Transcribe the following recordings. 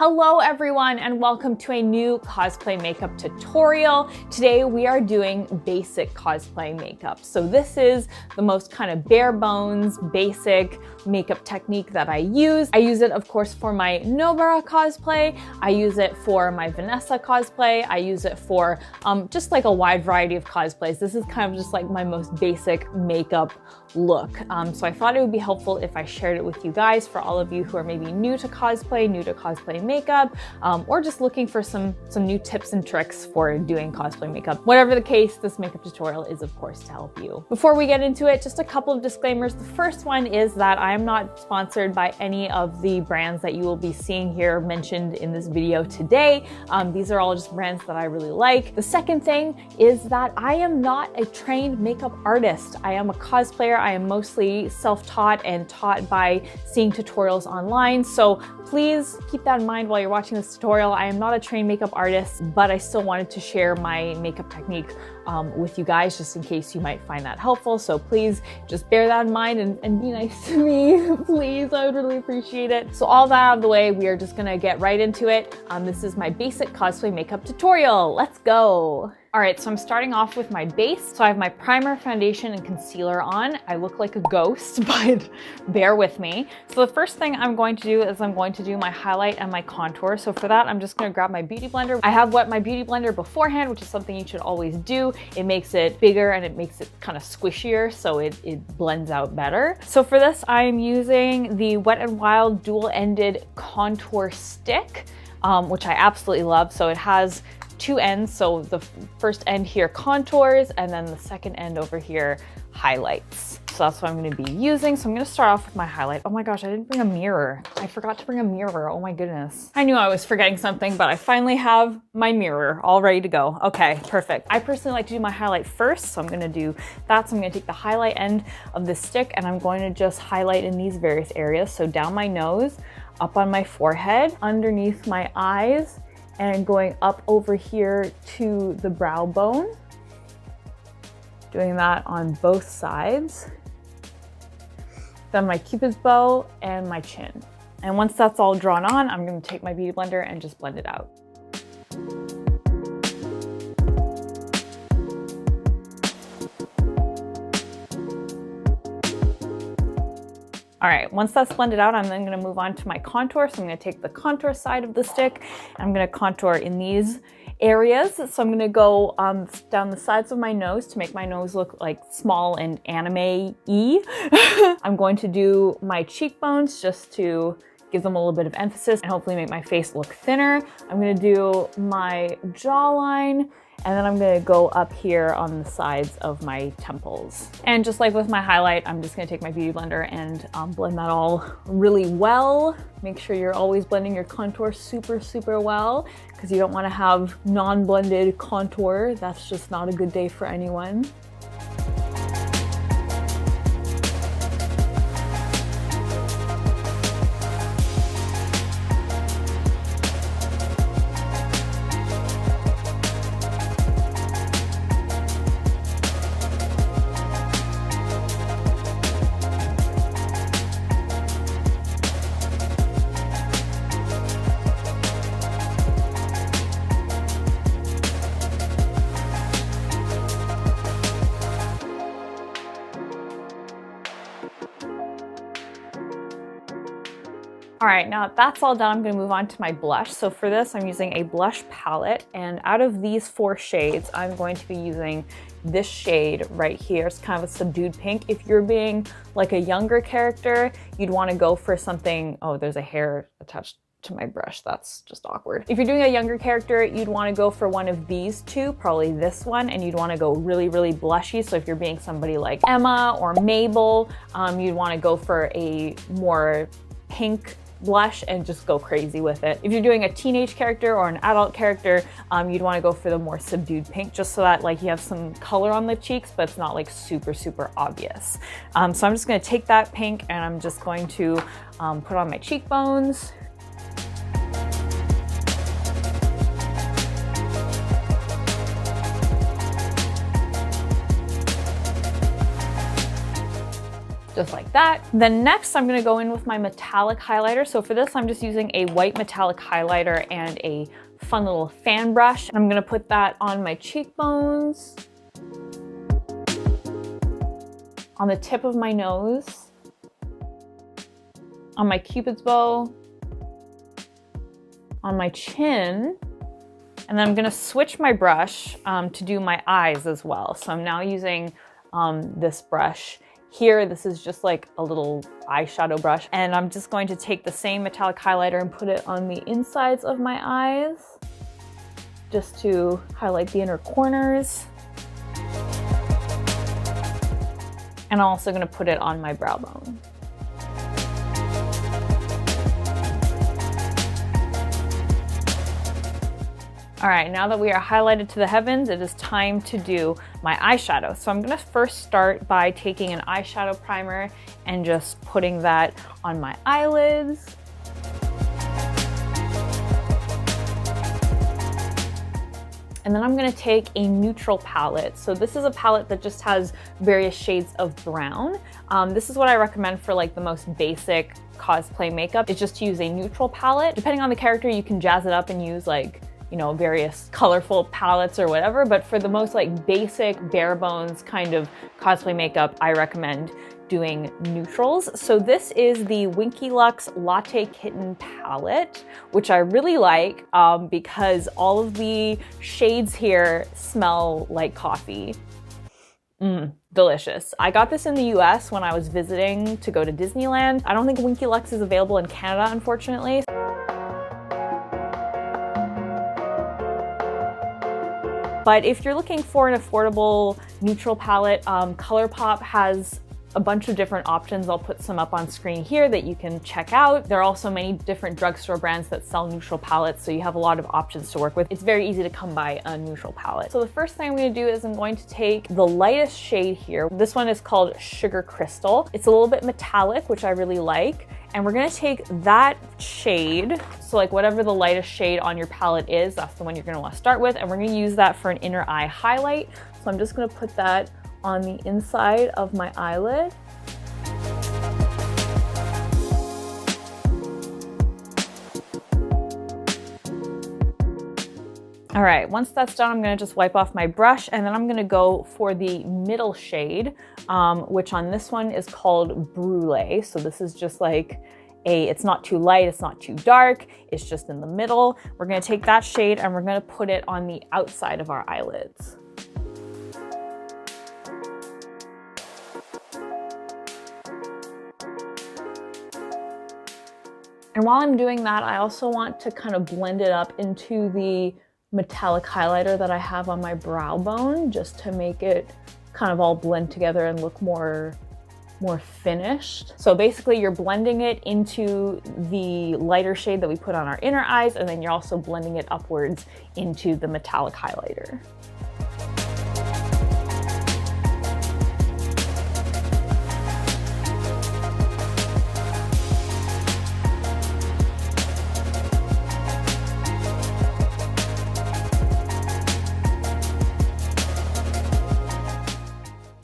Hello everyone and welcome to a new cosplay makeup tutorial. Today we are doing basic cosplay makeup. So this is the most kind of bare bones, basic makeup technique that I use. I use it of course for my Nobara cosplay. I use it for my Vanessa cosplay. I use it for just like a wide variety of cosplays. This is kind of just like my most basic makeup look. So I thought it would be helpful if I shared it with you guys, for all of you who are maybe new to cosplay makeup, or just looking for some new tips and tricks for doing cosplay makeup. Whatever the case, this makeup tutorial is of course to help you. Before we get into it, just a couple of disclaimers. The first one is that I am not sponsored by any of the brands that you will be seeing here mentioned in this video today. These are all just brands that I really like. The second thing is that I am not a trained makeup artist. I am a cosplayer. I am mostly self-taught and taught by seeing tutorials online. So please keep that in mind while you're watching this tutorial. I am not a trained makeup artist, but I still wanted to share my makeup technique with you guys, just in case you might find that helpful. So please just bear that in mind and be nice to me, please. I would really appreciate it. So all that out of the way, we are just gonna get right into it. This is my basic cosplay makeup tutorial. Let's go. All right, so I'm starting off with my base. So I have my primer, foundation, and concealer on. I look like a ghost, but bear with me. So the first thing I'm going to do is I'm going to do my highlight and my contour. So for that, I'm just gonna grab my beauty blender. I have wet my beauty blender beforehand, which is something you should always do. It makes it bigger and it makes it kind of squishier, so it blends out better. So for this, I'm using the Wet n Wild dual-ended contour stick, which I absolutely love. So it has two ends, so the first end here contours, and then the second end over here highlights. So that's what I'm going to be using. So I'm going to start off with my highlight. Oh my gosh, I didn't bring a mirror. I forgot to bring a mirror. Oh my goodness. I knew I was forgetting something, but I finally have my mirror all ready to go. Okay, perfect. I personally like to do my highlight first, so I'm going to do that. So I'm going to take the highlight end of this stick and I'm going to just highlight in these various areas. So down my nose, up on my forehead, underneath my eyes, and going up over here to the brow bone. Doing that on both sides. Then my cupid's bow and my chin. And once that's all drawn on, I'm gonna take my beauty blender and just blend it out. All right, once that's blended out, I'm then gonna move on to my contour. So I'm gonna take the contour side of the stick, and I'm gonna contour in these areas. So I'm gonna go down the sides of my nose to make my nose look like small and anime-y. I'm going to do my cheekbones just to give them a little bit of emphasis and hopefully make my face look thinner. I'm gonna do my jawline, and then I'm gonna go up here on the sides of my temples. And just like with my highlight, I'm just gonna take my beauty blender and blend that all really well. Make sure you're always blending your contour super well, because you don't wanna have non-blended contour. That's just not a good day for anyone. All right, now that that's all done, I'm gonna move on to my blush. So for this, I'm using a blush palette, and out of these 4 shades, I'm going to be using this shade right here. It's kind of a subdued pink. If you're being like a younger character, you'd wanna go for something, oh, there's a hair attached to my brush. That's just awkward. If you're doing a younger character, you'd wanna go for one of these two, probably this one, and you'd wanna go really blushy. So if you're being somebody like Emma or Mabel, you'd wanna go for a more pink blush and just go crazy with it. If you're doing a teenage character or an adult character, you'd want to go for the more subdued pink, just so that like you have some color on the cheeks, but it's not like super obvious. So I'm just going to take that pink and I'm just going to put on my cheekbones. just like that. Then next I'm gonna go in with my metallic highlighter. So for this, I'm just using a white metallic highlighter and a fun little fan brush. I'm gonna put that on my cheekbones, on the tip of my nose, on my cupid's bow, on my chin, and then I'm gonna switch my brush to do my eyes as well. So I'm now using this brush here. This is just like a little eyeshadow brush. And I'm just going to take the same metallic highlighter and put it on the insides of my eyes, just to highlight the inner corners. And I'm also gonna put it on my brow bone. All right, now that we are highlighted to the heavens, it is time to do my eyeshadow. So I'm gonna first start by taking an eyeshadow primer and just putting that on my eyelids. And then I'm gonna take a neutral palette. So this is a palette that just has various shades of brown. This is what I recommend for like the most basic cosplay makeup, is just to use a neutral palette. Depending on the character, you can jazz it up and use like, you know, various colorful palettes or whatever, but for the most like basic bare bones kind of cosplay makeup, I recommend doing neutrals. So this is the Winky Lux Latte Kitten palette, which I really like because all of the shades here smell like coffee. Delicious. I got this in the US when I was visiting to go to Disneyland. I don't think Winky Lux is available in Canada, unfortunately. But if you're looking for an affordable neutral palette, ColourPop has a bunch of different options. I'll put some up on screen here that you can check out. There are also many different drugstore brands that sell neutral palettes, so you have a lot of options to work with. It's very easy to come by a neutral palette. So the first thing I'm going to do is I'm going to take the lightest shade here. This one is called Sugar Crystal. It's a little bit metallic, which I really like. And we're gonna take that shade, so like whatever the lightest shade on your palette is, that's the one you're gonna wanna start with, and we're gonna use that for an inner eye highlight. So I'm just gonna put that on the inside of my eyelid. All right, once that's done, I'm gonna just wipe off my brush, and then I'm gonna go for the middle shade, which on this one is called Brulee. So this is just like it's not too light, it's not too dark, it's just in the middle. We're gonna take that shade and we're gonna put it on the outside of our eyelids. And while I'm doing that, I also want to kind of blend it up into the metallic highlighter that I have on my brow bone, just to make it kind of all blend together and look more finished. So basically you're blending it into the lighter shade that we put on our inner eyes, and then you're also blending it upwards into the metallic highlighter.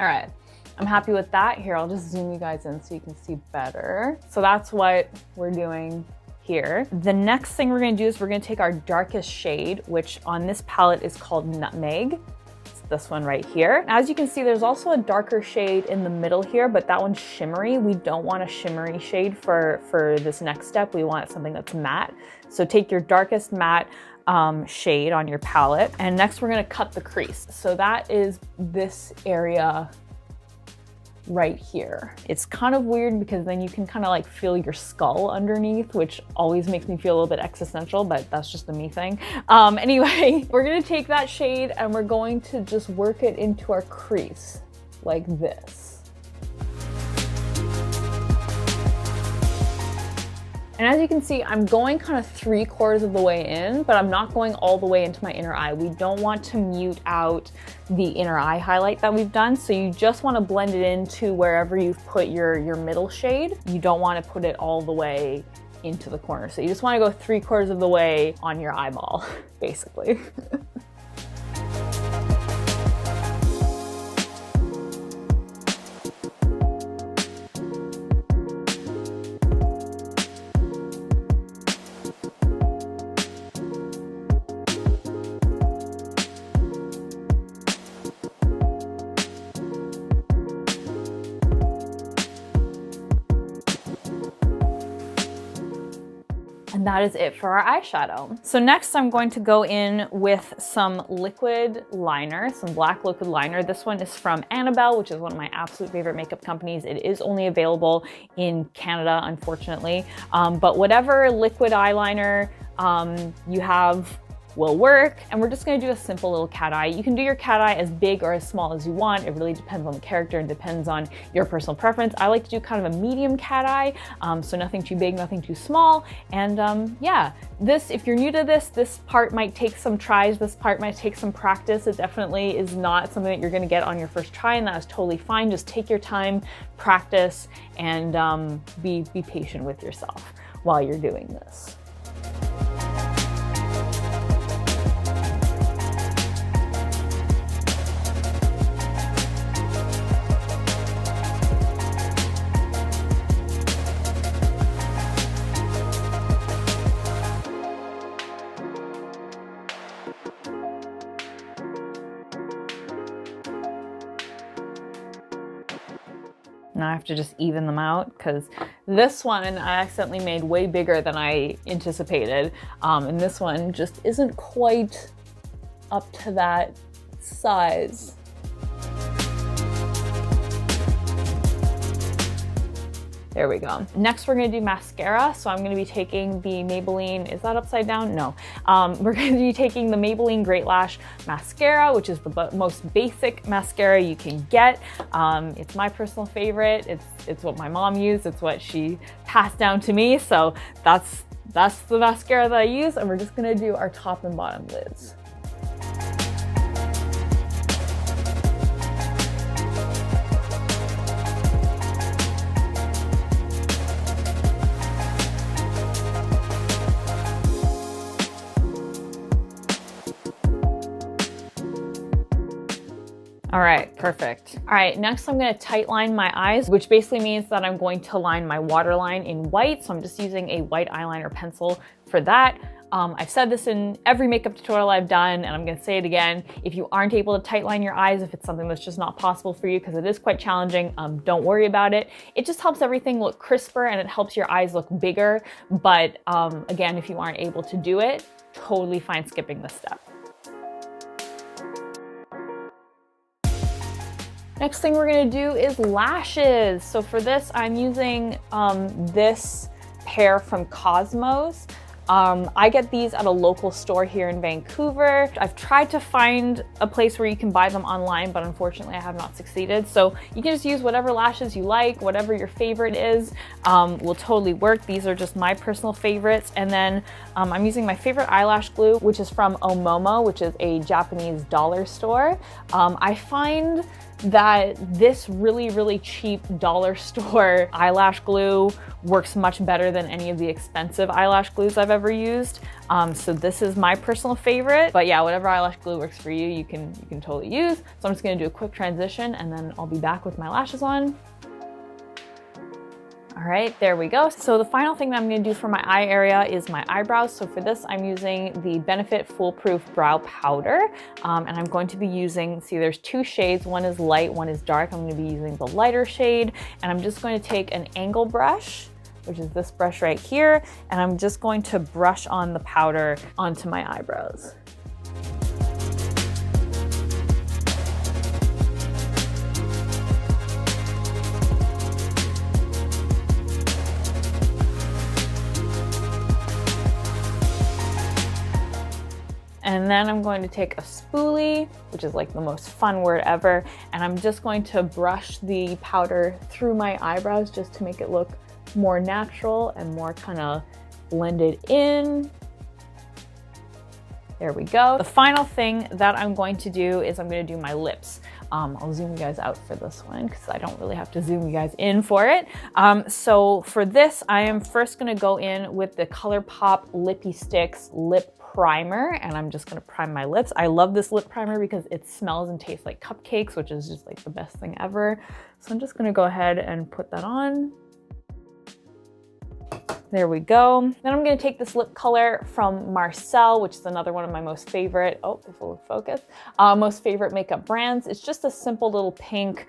All right, I'm happy with that. Here, I'll just zoom you guys in so you can see better. So that's what we're doing here. The next thing we're gonna do is we're gonna take our darkest shade, which on this palette is called Nutmeg. It's this one right here. As you can see, there's also a darker shade in the middle here, but that one's shimmery. We don't want a shimmery shade for this next step. We want something that's matte. So take your darkest matte shade on your palette. And next we're gonna cut the crease. So that is this area right here. It's kind of weird because then you can kind of like feel your skull underneath, which always makes me feel a little bit existential, but that's just a me thing. Anyway, we're gonna take that shade and we're going to just work it into our crease like this. And as you can see, I'm going kind of 3/4 of the way in, but I'm not going all the way into my inner eye. We don't want to mute out the inner eye highlight that we've done. So you just want to blend it into wherever you've put your middle shade. You don't want to put it all the way into the corner. So you just want to go 3/4 of the way on your eyeball, basically. And that is it for our eyeshadow. So next I'm going to go in with some liquid liner, some black liquid liner. This one is from Annabelle, which is one of my absolute favorite makeup companies. It is only available in Canada, unfortunately. But whatever liquid eyeliner you have will work. And we're just gonna do a simple little cat eye. You can do your cat eye as big or as small as you want. It really depends on the character and depends on your personal preference. I like to do kind of a medium cat eye, so nothing too big, nothing too small. And yeah, if you're new to this part might take some tries, this part might take some practice. It definitely is not something that you're gonna get on your first try, and that is totally fine. Just take your time, practice, and be patient with yourself while you're doing this. Now I have to just even them out because this one I accidentally made way bigger than I anticipated. And this one just isn't quite up to that size. There we go. Next, we're gonna do mascara. So I'm gonna be taking the Maybelline, is that upside down? No. We're gonna be taking the Maybelline Great Lash Mascara, which is the most basic mascara you can get. It's my personal favorite. It's what my mom used. It's what she passed down to me. So that's the mascara that I use. And we're just gonna do our top and bottom lids. All right, perfect. All right, next I'm gonna tight line my eyes, which basically means that I'm going to line my waterline in white. So I'm just using a white eyeliner pencil for that. I've said this in every makeup tutorial I've done, and I'm gonna say it again. If you aren't able to tight line your eyes, if it's something that's just not possible for you, because it is quite challenging, don't worry about it. It just helps everything look crisper and it helps your eyes look bigger. But again, if you aren't able to do it, totally fine skipping this step. Next thing we're gonna do is lashes. So for this, I'm using this pair from Cosmos. I get these at a local store here in Vancouver. I've tried to find a place where you can buy them online, but unfortunately I have not succeeded. So you can just use whatever lashes you like, whatever your favorite is, will totally work. These are just my personal favorites. And then I'm using my favorite eyelash glue, which is from Omomo, which is a Japanese dollar store. I find that this really cheap dollar store eyelash glue works much better than any of the expensive eyelash glues I've ever used. So this is my personal favorite, but yeah, whatever eyelash glue works for you, you can totally use. So I'm just gonna do a quick transition and then I'll be back with my lashes on. All right, there we go. So the final thing that I'm gonna do for my eye area is my eyebrows. So for this, I'm using the Benefit Foolproof Brow Powder. And I'm going to be using, see there's two shades, one is light, one is dark. I'm gonna be using the lighter shade. And I'm just going to take an angle brush, which is this brush right here. And I'm just going to brush on the powder onto my eyebrows. And then I'm going to take a spoolie, which is like the most fun word ever, and I'm just going to brush the powder through my eyebrows just to make it look more natural and more kind of blended in. There we go. The final thing that I'm going to do is I'm going to do my lips. I'll zoom you guys out for this one because I don't really have to zoom you guys in for it. So for this, I am first going to go in with the ColourPop Lippy Sticks Lip Primer, and I'm just gonna prime my lips. I love this lip primer because it smells and tastes like cupcakes, which is just like the best thing ever. So I'm just gonna go ahead and put that on. There we go. Then I'm gonna take this lip color from Marcel, which is another one of my most favorite, oh, if it'll focus, most favorite makeup brands. It's just a simple little pink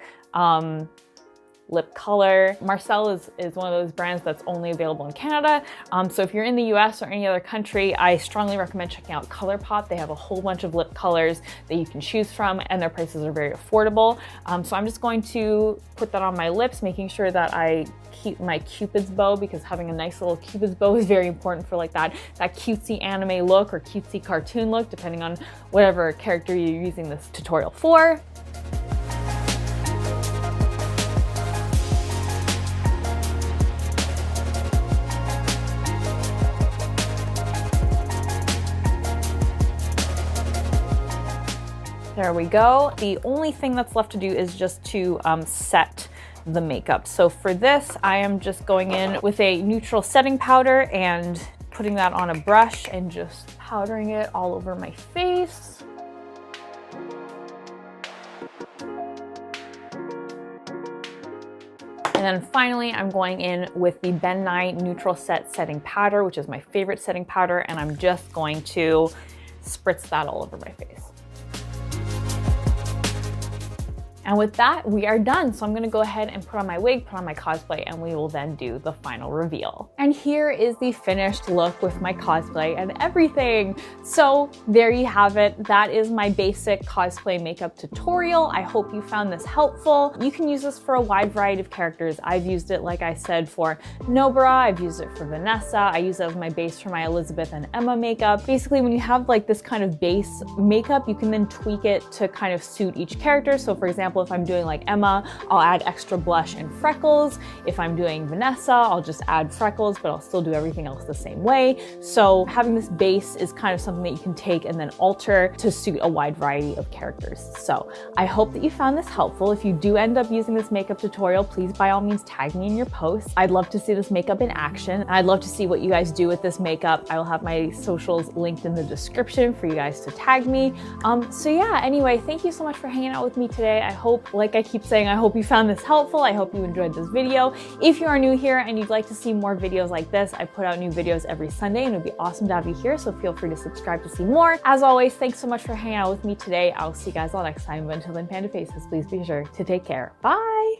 lip color. Marcel is one of those brands that's only available in Canada. So if you're in the US or any other country, I strongly recommend checking out ColourPop. They have a whole bunch of lip colors that you can choose from, and their prices are very affordable. So I'm just going to put that on my lips, making sure that I keep my Cupid's bow, because having a nice little Cupid's bow is very important for like that cutesy anime look or cutesy cartoon look, depending on whatever character you're using this tutorial for. There we go. The only thing that's left to do is just to set the makeup. So for this, I am just going in with a neutral setting powder and putting that on a brush and just powdering it all over my face. And then finally, I'm going in with the Ben Nye Neutral Set Setting Powder, which is my favorite setting powder, and I'm just going to spritz that all over my face. And with that, we are done. So I'm gonna go ahead and put on my wig, put on my cosplay, and we will then do the final reveal. And here is the finished look with my cosplay and everything. So there you have it. That is my basic cosplay makeup tutorial. I hope you found this helpful. You can use this for a wide variety of characters. I've used it, like I said, for Nobara. I've used it for Vanessa. I use it as my base for my Elizabeth and Emma makeup. Basically, when you have like this kind of base makeup, you can then tweak it to kind of suit each character. So for example, if I'm doing like Emma, I'll add extra blush and freckles. If I'm doing Vanessa, I'll just add freckles, but I'll still do everything else the same way. So having this base is kind of something that you can take and then alter to suit a wide variety of characters. So I hope that you found this helpful. If you do end up using this makeup tutorial, please by all means tag me in your posts. I'd love to see this makeup in action. I'd love to see what you guys do with this makeup. I will have my socials linked in the description for you guys to tag me. So yeah, anyway, thank you so much for hanging out with me today. I hope, like I keep saying, I hope you found this helpful. I hope you enjoyed this video. If you are new here and you'd like to see more videos like this, I put out new videos every Sunday and it would be awesome to have you here. So feel free to subscribe to see more. As always, thanks so much for hanging out with me today. I'll see you guys all next time. But until then, Panda Faces, please be sure to take care. Bye.